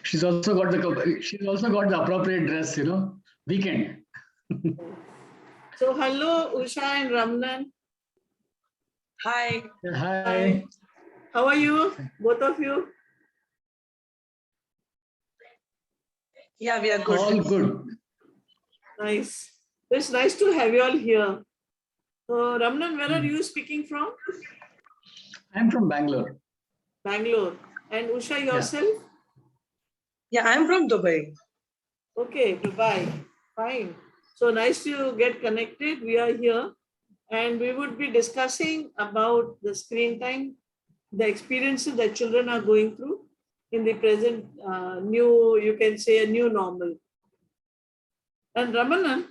She's also got the appropriate dress, weekend. So hello, Usha and Ramanan. Hi. Hi. How are you, both of you? Yeah, we are good. All good. Nice. It's nice to have you all here. So Ramanan, where are you speaking from? I'm from Bangalore. Bangalore. And Usha, yourself? Yeah, I'm from Dubai. Okay, Dubai. Fine. So nice to get connected. We are here and we would be discussing about the screen time, the experiences that children are going through in the present you can say a new normal. And Ramanan,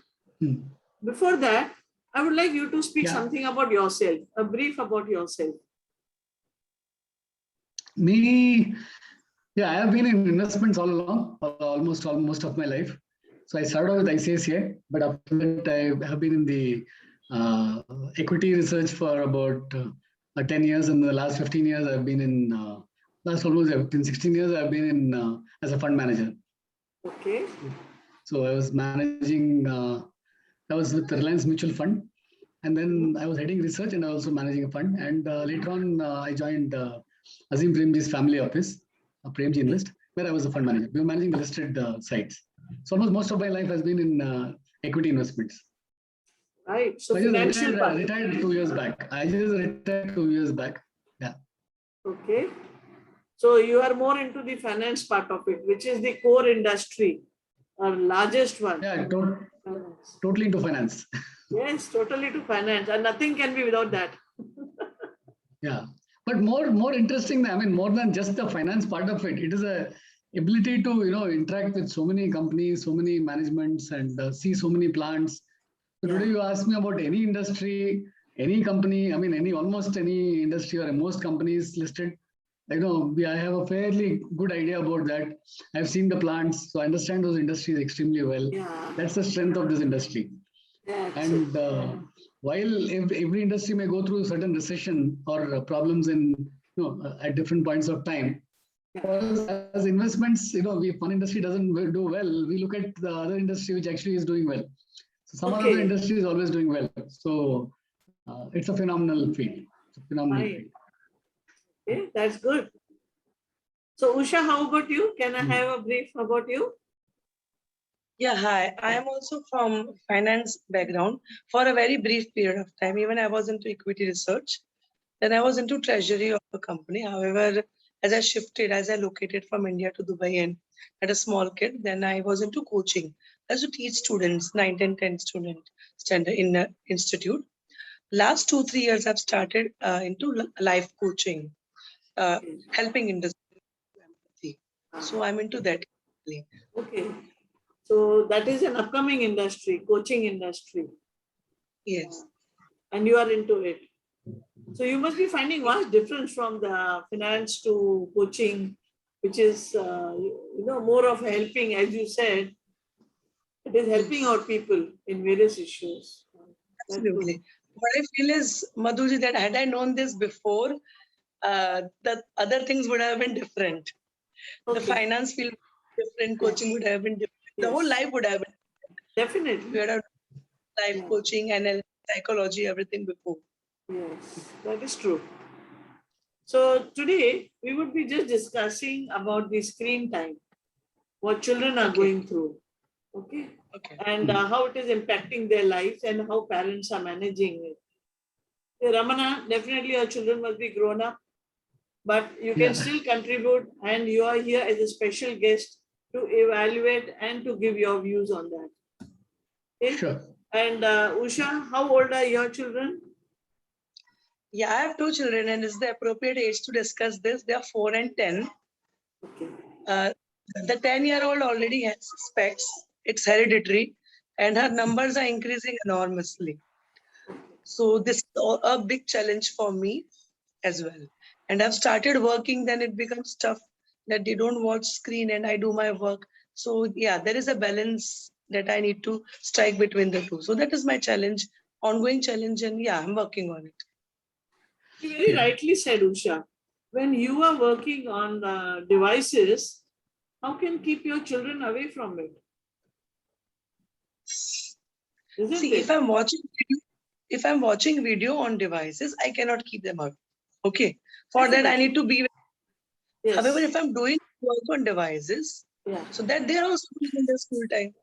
before that, I would like you to speak something about yourself, a brief about yourself. Me, I have been in investments all along, almost most of my life. So I started with ICICI, but after that I have been in the equity research for about 10 years, and the last 15 years I've been in, last almost 16 years I've been in as a fund manager. Okay. So I was managing, I was with the Reliance Mutual Fund, and then I was heading research and also managing a fund. And later on, I joined Azim Premji's family office, Premji Invest, where I was a fund manager. We were managing the listed sites. So almost most of my life has been in equity investments. Right. So I financial just retired 2 years back. Yeah. Okay. So you are more into the finance part of it, which is the core industry, or largest one. Yeah, totally into finance. Yes, totally to finance, and nothing can be without that. Yeah, but more interesting. I mean, more than just the finance part of it, it is a ability to interact with so many companies, so many managements, and see so many plants. So today you ask me about any industry, any company. I mean, almost any industry or most companies listed. I have a fairly good idea about that. I've seen the plants, so I understand those industries extremely well. Yeah. That's the strength of this industry. Yeah, and while every industry may go through certain recession or problems in at different points of time, as investments, if one industry doesn't do well, we look at the other industry which actually is doing well. So some other industry is always doing well. So it's a phenomenal field. Okay, that's good. So Usha, how about you? Can I have a brief about you? Yeah, hi. I am also from finance background for a very brief period of time. Even I was into equity research. Then I was into treasury of a company. However, as I located from India to Dubai and had a small kid, then I was into coaching. I used to teach students, 9, 10, 10 student standard in the institute. Last 2-3 years, I've started into life coaching, helping industry. So I'm into that. Okay. So that is an upcoming industry, coaching industry. Yes. And you are into it. So you must be finding vast difference from the finance to coaching, which is, more of helping, as you said, it is helping our people in various issues. Absolutely. What I feel is, Madhuji, that had I known this before, the other things would have been different. Okay. The finance field different, coaching would have been different. The whole life would have been different. Definitely. We had a life coaching and psychology, everything before. Yes, that is true. So today we would be just discussing about the screen time, what children are going through. Okay. And how it is impacting their lives and how parents are managing it. Ramana, definitely your children must be grown up, but you can still contribute, and you are here as a special guest to evaluate and to give your views on that. Okay? Sure. And Usha, how old are your children? Yeah, I have 2 children, and it's the appropriate age to discuss this. They are 4 and 10. Okay. The 10-year-old already has specs. It's hereditary, and her numbers are increasing enormously. So this is a big challenge for me as well. And I've started working, then it becomes tough that they don't watch screen and I do my work. So yeah, there is a balance that I need to strike between the two. So that is my challenge, ongoing challenge, and yeah, I'm working on it. You very rightly said, Usha. When you are working on devices, how can you keep your children away from it? Isn't See, it? if I'm watching video on devices, I cannot keep them out. Okay. For that, I need to be. Yes. However, if I'm doing work on devices, so that they are also in their school time.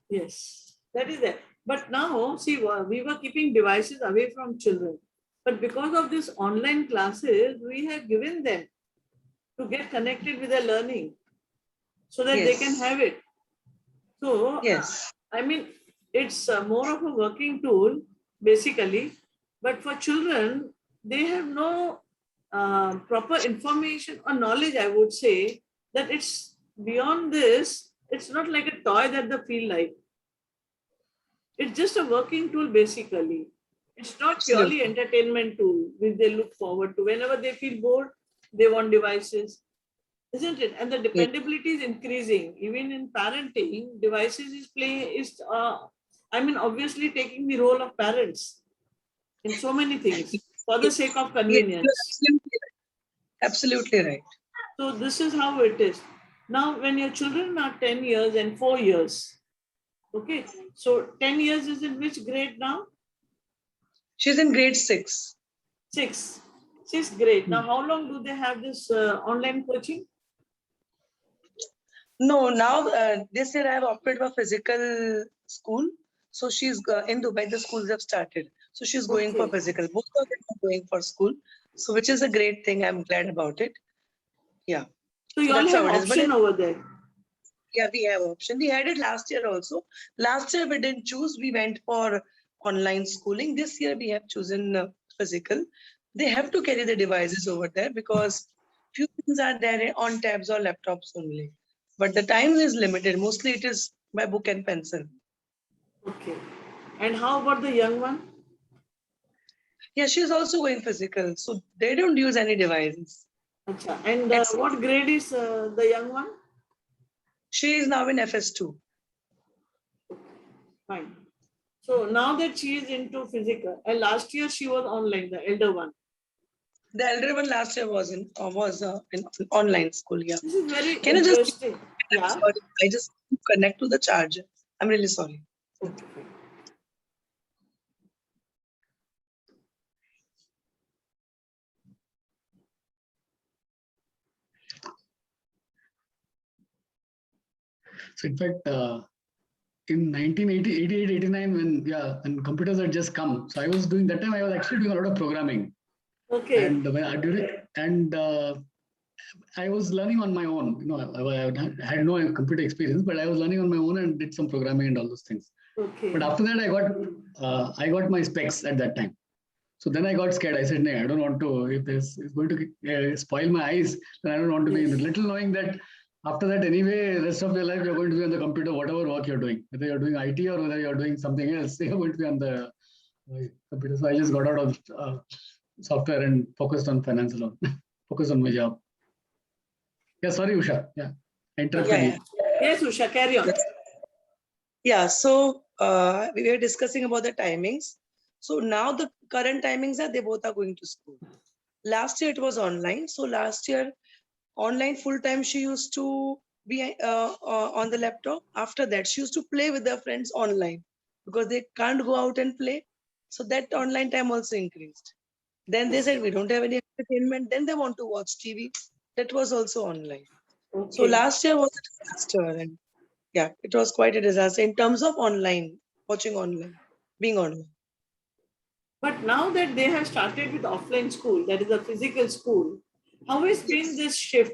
Yes, that is there. But now, see, we were keeping devices away from children. But because of this online classes, we have given them to get connected with their learning so that they can have it. So, I mean, it's more of a working tool, basically. But for children, they have no proper information or knowledge, I would say, that it's beyond this. It's not like a toy that they feel like. It's just a working tool, basically. It's not purely entertainment tool which they look forward to. Whenever they feel bored, they want devices, isn't it? And the dependability is increasing. Even in parenting, devices is obviously taking the role of parents in so many things for the sake of convenience. Absolutely right. So this is how it is. Now, when your children are 10 years and 4 years, okay, so 10 years is in which grade now? She's in grade 6. 6. 6th grade. Now, how long do they have this online coaching? No, now this year I have opted for physical school. So she's in Dubai, the schools have started. So she's going for physical. Both of them are going for school. So which is a great thing. I'm glad about it. Yeah. So you all have option over there. Yeah, we have option. We had it last year also. Last year we didn't choose. We went for online schooling. This year we have chosen physical. They have to carry the devices over there because few things are there on tabs or laptops only. But the time is limited. Mostly it is by book and pencil. Okay. And how about the young one? Yeah, she's also going physical. So they don't use any devices. Achha. And what grade is the young one? She is now in FS2. Fine. So now that she is into physical, and last year she was online, the elder one. The elder one last year was in online school. Yeah. This is very Can interesting. You just, sorry, I just connect to the charger. I'm really sorry. Okay. So in fact, in 1988, 89, when computers had just come, so I was doing that time. I was actually doing a lot of programming. Okay. And I was learning on my own. You know, I had no computer experience, but I was learning on my own and did some programming and all those things. Okay. But after that, I got my specs at that time. So then I got scared. I said, "No, I don't want to. If this is going to spoil my eyes, then I don't want to be in it." Little knowing that after that, anyway, rest of your life you're going to be on the computer, whatever work you're doing, whether you're doing IT or whether you're doing something else, you're going to be on the computer. So I just got out of software and focused on finance alone, focused on my job. Yeah, sorry, Usha. Yeah, I interrupted you. Yes, Usha, carry on. Yeah, so we were discussing about the timings. So now the current timings are they both are going to school. Last year it was online. So last year online full time she used to be on the laptop. After that she used to play with her friends online because they can't go out and play. So that online time also increased. Then they said we don't have any entertainment. Then they want to watch TV. That was also online. Okay. So last year was a disaster, and yeah, it was quite a disaster in terms of online, watching online, being online. But now that they have started with offline school, that is a physical school, how has been this shift?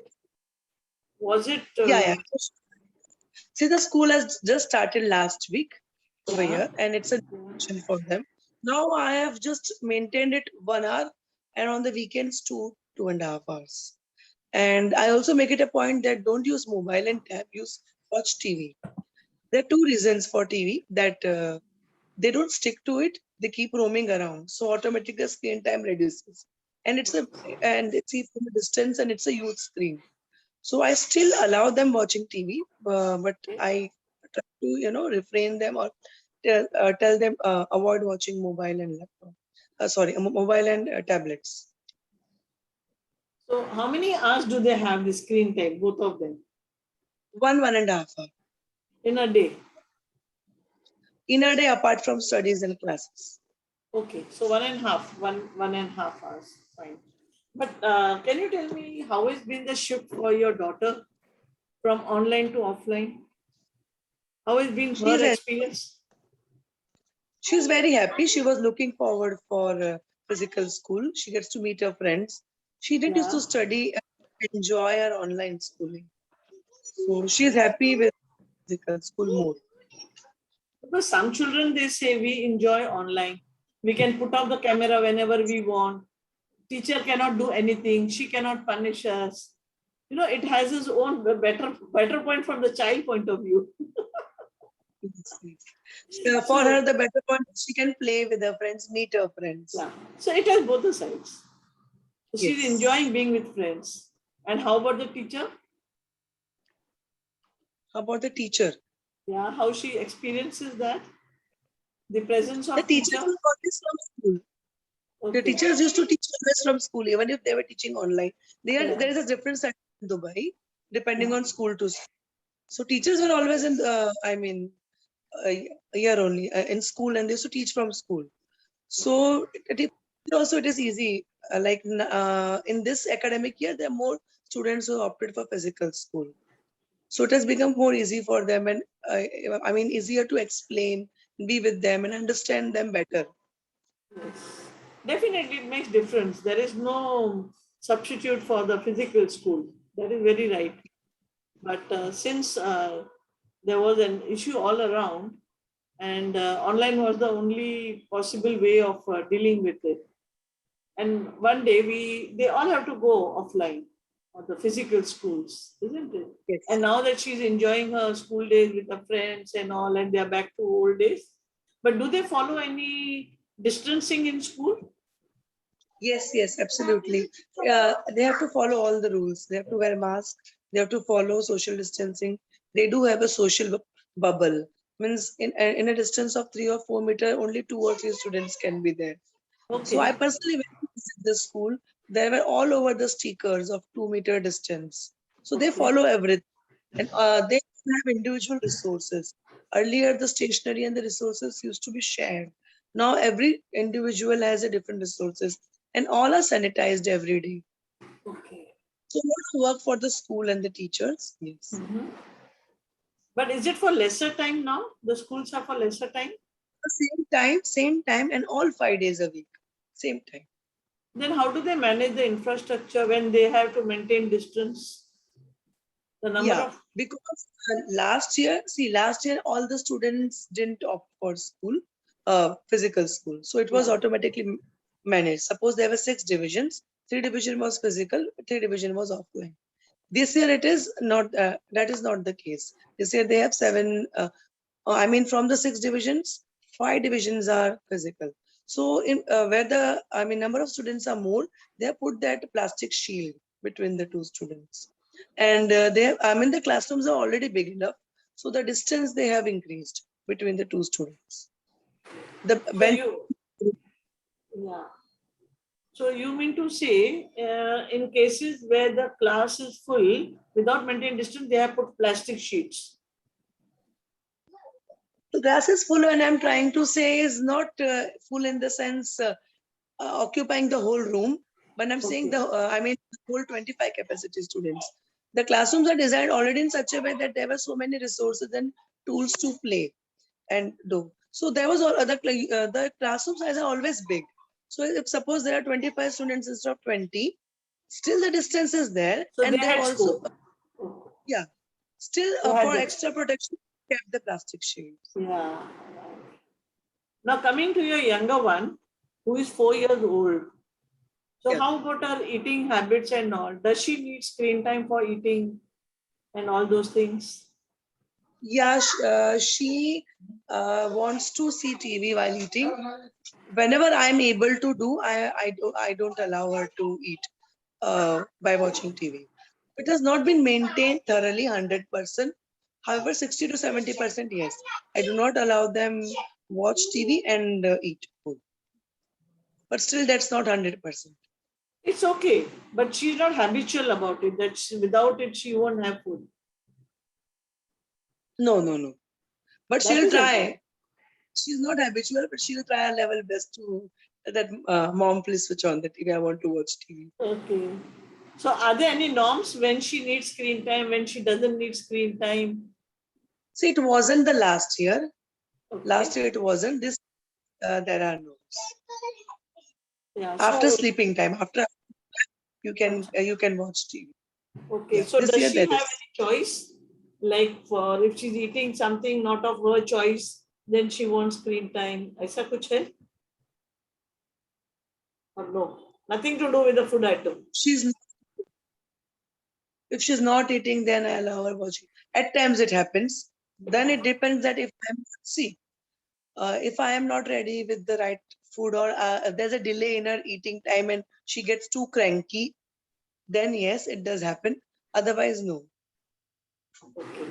Was it? Yeah. See, the school has just started last week over here, and it's a option for them. Now I have just maintained it 1 hour, and on the weekends 2.5 hours. And I also make it a point that don't use mobile and tab, watch TV. There are two reasons for TV that they don't stick to it. They keep roaming around, so automatically screen time reduces. And it's from a distance, and it's a huge screen. So I still allow them watching TV, but I try to refrain them or tell them avoid watching mobile and laptop. Mobile and tablets. So how many hours do they have the screen time, both of them? 1 and a half hour. in a day? In a day, apart from studies and classes. Okay, so 1.5 hours. Fine. But can you tell me how has been the shift for your daughter from online to offline? How has been her She's experience? She's very happy. She was looking forward for physical school. She gets to meet her friends. She didn't used to Yeah. study and enjoy her online schooling. So she's happy with physical school more. Because some children, they say we enjoy online. We can put off the camera whenever we want. Teacher cannot do anything. She cannot punish us. You know, it has its own better point from the child point of view. So for So her, the better point is she can play with her friends, meet her friends. yeah, so it has both the sides. She's Yes. enjoying being with friends. And how about the teacher? How about the teacher? Yeah, how she experiences that, the presence The of teachers teacher. were always from school. The Okay. teachers used to teach always from school, even if they were teaching online. Yeah. There is a difference in Dubai, depending Yeah. on school to school. So teachers were always in the, a year only in school, and they used to teach from school. So it is easy. In this academic year, there are more students who opted for physical school. So it has become more easy for them, and easier to explain, be with them, and understand them better. Yes. Definitely, it makes difference. There is no substitute for the physical school. That is very right. But since there was an issue all around, and online was the only possible way of dealing with it. And one day they all have to go offline or the physical schools, isn't it? Yes. And now that she's enjoying her school days with her friends and all, and they're back to old days. But do they follow any distancing in school? Yes, absolutely. They have to follow all the rules. They have to wear mask. They have to follow social distancing. They do have a social bubble. Means in a distance of 3 or 4 meters, only 2 or 3 students can be there. So I Okay. personally went to visit the school. There were all over the stickers of 2 meter distance. So they Okay. follow everything, and they have individual resources. Earlier, the stationery and the resources used to be shared. Now every individual has a different resources, and all are sanitized every day. Okay. So more work for the school and the teachers. Yes. Mhm. But is it for lesser time now? The schools are for lesser time? Same time, and all 5 days a week. Same time. Then how do they manage the infrastructure when they have to maintain distance? The number Yeah, of because last year all the students didn't opt for physical school. So it was yeah. automatically managed. Suppose there were 6 divisions, 3 division was physical, 3 division was offline. This year it is not, that is not the case. This year they have seven, from the 6 divisions, 5 divisions are physical. So where number of students are more, they have put that plastic shield between the two students. And the classrooms are already big enough. So the distance they have increased between the two students. The So bench, you, yeah. So you mean to say, in cases where the class is full, without maintaining distance, they have put plastic sheets. the glass is full, and I'm trying to say is not full in the sense occupying the whole room, but I'm saying Okay. the whole 25 capacity students. The classrooms are designed already in such a way that there were so many resources and tools to play and do. So there was all other the classroom size are always big. So if suppose there are 25 students instead of 20, still the distance is there, So they and they have had also scope. Okay. yeah, still They had for that. extra protection kept the plastic shields. Yeah. Now coming to your younger one, who is 4 years old. So Yeah. how about her eating habits and all? Does she need screen time for eating and all those things? Yeah, she wants to see TV while eating. Whenever I'm able to do, I don't allow her to eat by watching TV. It has not been maintained thoroughly 100%. However, 60 to 70%, yes. I do not allow them watch TV and eat food. But still, that's not 100%. It's okay, but she's not habitual about it. That without it, she won't have food. No. But That she'll is try. okay. She's not habitual, but she'll try her level best to that mom, please switch on the TV. I want to watch TV. Okay. So are there any norms when she needs screen time, when she doesn't need screen time? See, it wasn't the last year. Okay. Last year it wasn't. This there are no. Yeah. After So sleeping time, after you can watch TV. okay. Yeah, So this does year she there have is. any choice? Like for if she's eating something not of her choice, then she wants screen time. ऐसा कुछ है? Or no? Nothing to do with the food item. If she's not eating, then I allow her watching. At times it happens. Then it depends that if I am not ready with the right food or if there's a delay in her eating time and she gets too cranky, then yes, it does happen. Otherwise, no. Okay.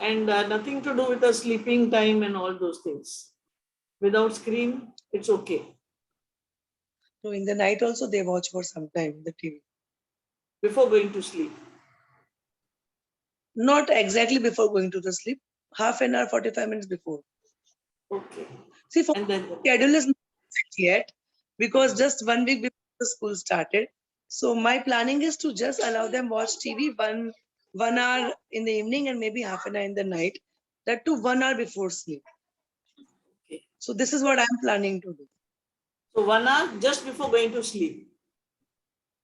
And nothing to do with the sleeping time and all those things. Without screen, it's okay. So in the night also they watch for some time the TV. Before going to sleep. Not exactly before going to the sleep. Half an hour, 45 minutes before. Okay. See, for And then schedule is not set yet because just 1 week before the school started. So my planning is to just allow them watch TV 1 hour in the evening and maybe half an hour in the night. That too 1 hour before sleep. okay. So this is what I'm planning to do. So 1 hour just before going to sleep.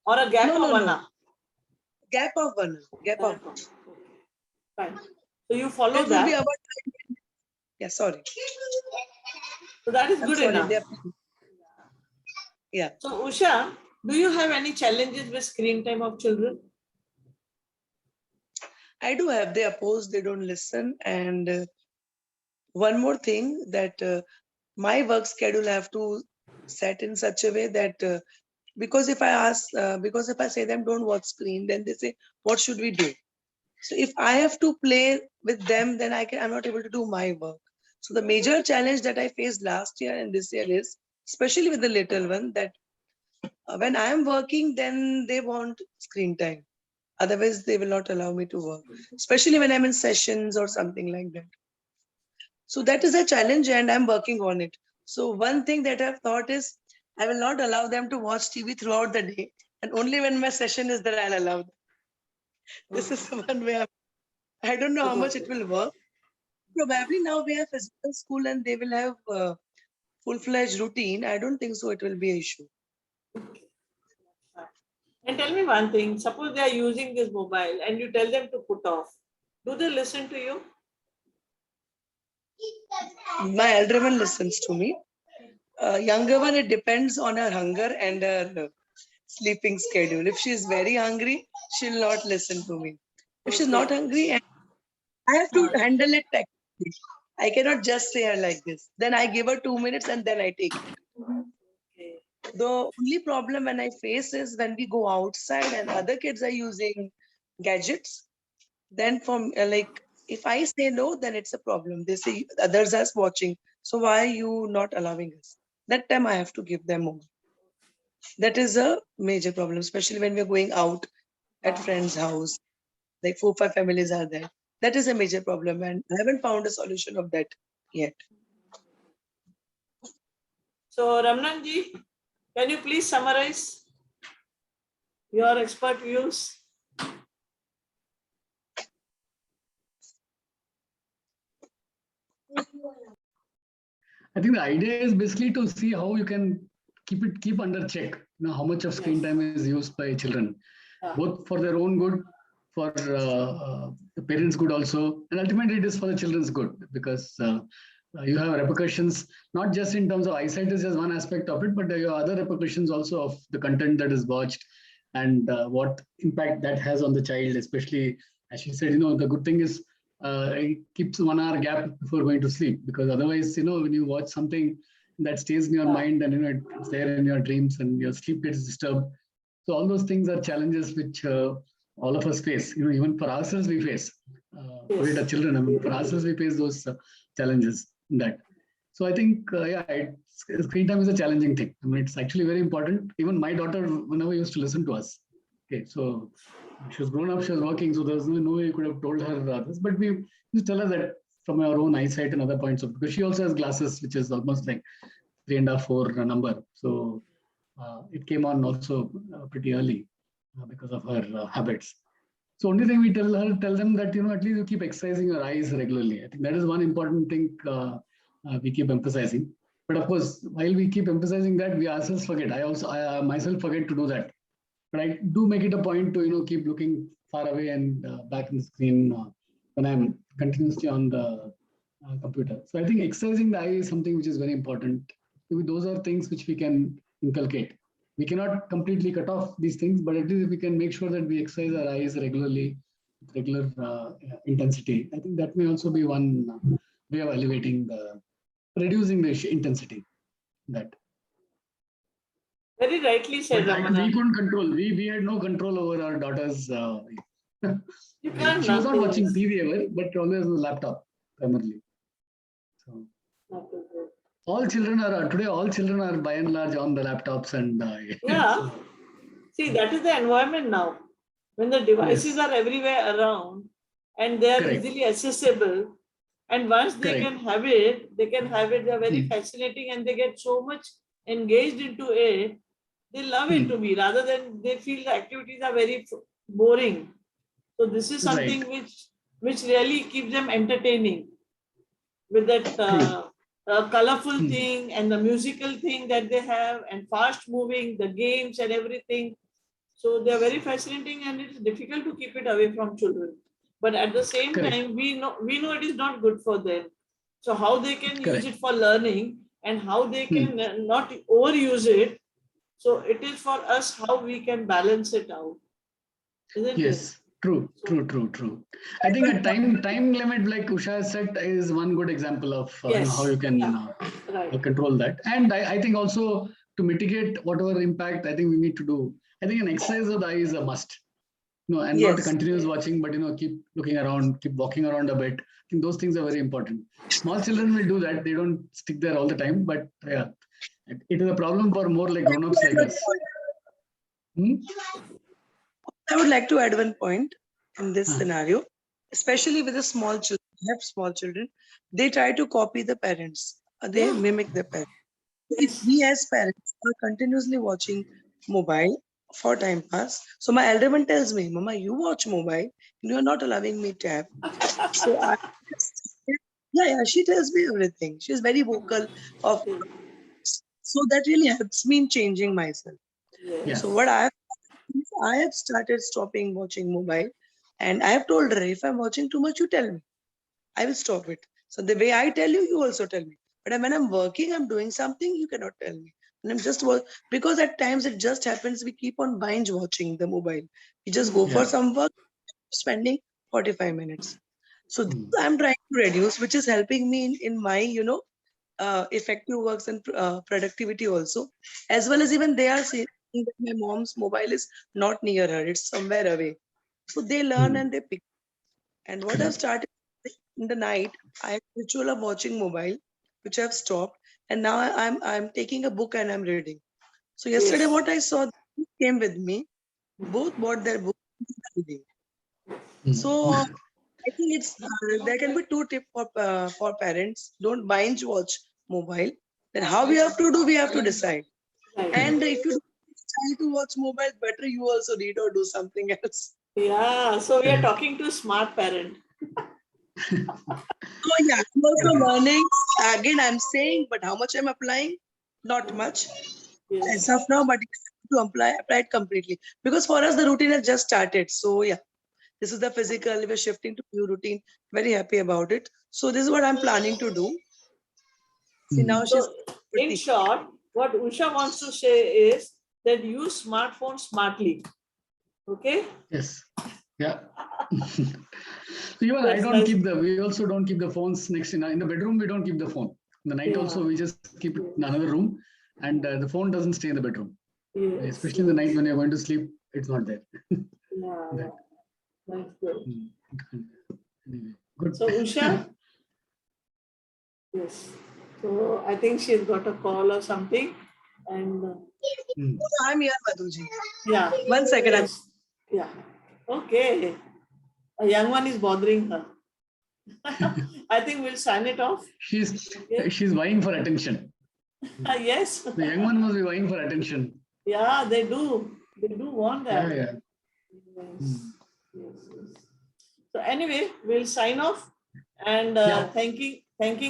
Or a gap of 1 hour. Gap of 1 hour. Gap of. Okay. Fine. So you follow That will be that. about. Yeah, sorry. So that is I'm good sorry. enough. Yeah. So Usha, do you have any challenges with screen time of children? I do have. They oppose. They don't listen. And one more thing that my work schedule have to set in such a way that because if I say them don't watch screen, then they say what should we do? So if I have to play with them, then I'm not able to do my work. So the major challenge that I faced last year and this year is, especially with the little one, that when I am working, then they want screen time. Otherwise, they will not allow me to work, especially when I'm in sessions or something like that. So that is a challenge and I'm working on it. So one thing that I've thought is I will not allow them to watch TV throughout the day. And only when my session is there, I'll allow them. This is one way I don't know how much it will work. Probably now we have physical school and they will have full-fledged routine. I don't think so it will be an issue. And tell me one thing, suppose they are using this mobile and you tell them to put off. Do they listen to you? My elder one listens to me. Younger one, it depends on her hunger and her sleeping schedule. If she's very hungry, she'll not listen to me. If she's not hungry, and I have to handle it technically. I cannot just say her like this. Then I give her 2 minutes and then I take it. Okay. The only problem when I face is when we go outside and other kids are using gadgets. Then from like if I say no, then it's a problem. They say others are watching. So why are you not allowing us? That time I have to give them more. That is a major problem, especially when we're going out at friends' house. Like 4, 5 families are there. That is a major problem, and I haven't found a solution of that yet. So Ramanan ji, can you please summarize your expert views? I think the idea is basically to see how you can keep under check. How much of screen time is used by children, both for their own good, for the parents' good also, and ultimately it is for the children's good because you have repercussions not just in terms of eyesight is just one aspect of it, but there are other repercussions also of the content that is watched and what impact that has on the child, especially as she said. The good thing is it keeps 1 hour gap before going to sleep because otherwise, when you watch something that stays in your mind and it's there in your dreams and your sleep gets disturbed. So all those things are challenges which all of us face. Even for ourselves we face. Forget our children. I mean, for ourselves we face those challenges in that. So I think, screen time is a challenging thing. I mean, it's actually very important. Even my daughter, whenever used to listen to us. Okay, so She was grown up, she was working, so there was no way you could have told her this. But we just tell her that from our own eyesight and other points of, because she also has glasses, which is almost like 3.5, 4 number. So it came on also pretty early because of her habits. So only thing we tell them that, at least you keep exercising your eyes regularly. I think that is one important thing we keep emphasizing. But of course, while we keep emphasizing that, we ourselves forget. I myself forget to do that. But I do make it a point to, keep looking far away and back in the screen when I'm continuously on the computer. So I think exercising the eye is something which is very important. Those are things which we can inculcate. We cannot completely cut off these things, but at least if we can make sure that we exercise our eyes regularly, with regular intensity, I think that may also be one way of reducing the intensity. That. Very rightly said, Ramanan. We couldn't control. We had no control over our daughter's. You can't She was not now. watching TV ever, but always on the laptop primarily. So all children are by and large on the laptops and. Yeah. See, that is the environment now. When the devices Yes. are everywhere around and they are Correct. easily accessible, and once they Correct. can have it, they are very fascinating and they get so much engaged into it. They love it to be, rather than they feel the activities are very boring. So this is something Right. which really keeps them entertaining with that colorful thing and the musical thing that they have and fast moving, the games and everything. So they are very fascinating and it's difficult to keep it away from children. But at the same Correct. time, we know it is not good for them. So how they can use Correct. it for learning and how they can not overuse it. So it is for us how we can balance it out. Isn't Yes. it? True. I think a time limit, like Usha said, is one good example of how you can Right. control that. And I think also to mitigate whatever impact I think we need to do, I think an exercise of the eye is a must. And not Yes. continuous watching, but keep looking around, keep walking around a bit. I think those things are very important. Small children will do that; they don't stick there all the time. But yeah, it is a problem for more like grown-ups like us. I would like to add one point in this scenario, especially with the small children. I have small children. They try to copy the parents. They mimic the parents. If we as parents are continuously watching mobile for time pass, so my elder one tells me, "Mama, you watch mobile. You are not allowing me tab." So she tells me everything. She's very vocal of. So that really helps me in changing myself. Yes. So what I have started stopping watching mobile, and I have told her, if I'm watching too much, you tell me. I will stop it. So the way I tell you, you also tell me. But when I'm working, I'm doing something, you cannot tell me. And I'm just because at times it just happens we keep on binge watching the mobile. We just go for some work, spending 45 minutes. So this I'm trying to reduce, which is helping me in my effective works and productivity also, as well as even they are saying that my mom's mobile is not near her, it's somewhere away. So they learn and they pick. And what I've started in the night, I have ritual of watching mobile, which I've stopped, and now I'm taking a book and I'm reading. So yesterday, what I saw came with me. Both bought their book reading. So I think it's there can be two tips for parents. Don't binge watch mobile. Then how we have to do, we have to decide. And if you decide to watch mobile, better you also read or do something else. Yeah, so we are talking to smart parent. So yeah, I'm also learning. Again, I'm saying, but how much I'm applying? Not much as of now, but to apply it completely. Because for us, the routine has just started. So yeah, this is the physical. We're shifting to new routine. Very happy about it. So this is what I'm planning to do. See, now she's So, in short, what Usha wants to say is that use smartphone smartly. Okay? Yes. Yeah. Even That's I don't nice. keep we also don't keep the phones next in the bedroom. We don't keep the phone. In the night also, we just keep it in another room, and the phone doesn't stay in the bedroom. Especially in the night when you're going to sleep, it's not there. Yeah. That's good. Anyway, good. So, Usha? Yes. So, I think she's got a call or something. And I'm here, Madhuji. yeah. 1 second. Yeah. Okay. A young one is bothering her. I think we'll sign it off. She's vying for attention. Yes. The young one must be vying for attention. Yeah, they do. They do want that. Yeah, yeah. Yes. Yes. So anyway, we'll sign off and thanking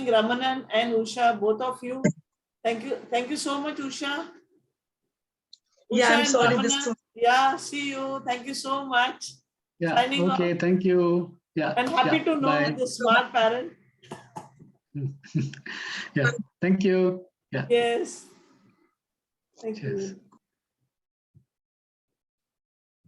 Ramanan and Usha, both of you. Thank you so much, Usha. Yeah, Usha I'm and sorry. Ramanan. Yeah, see you. Thank you so much. Yeah. Signing Okay. off. Thank you. Yeah. And happy yeah, to know bye. the smart parent. Yeah. Thank you. Yeah. Yes. Thank Cheers. you.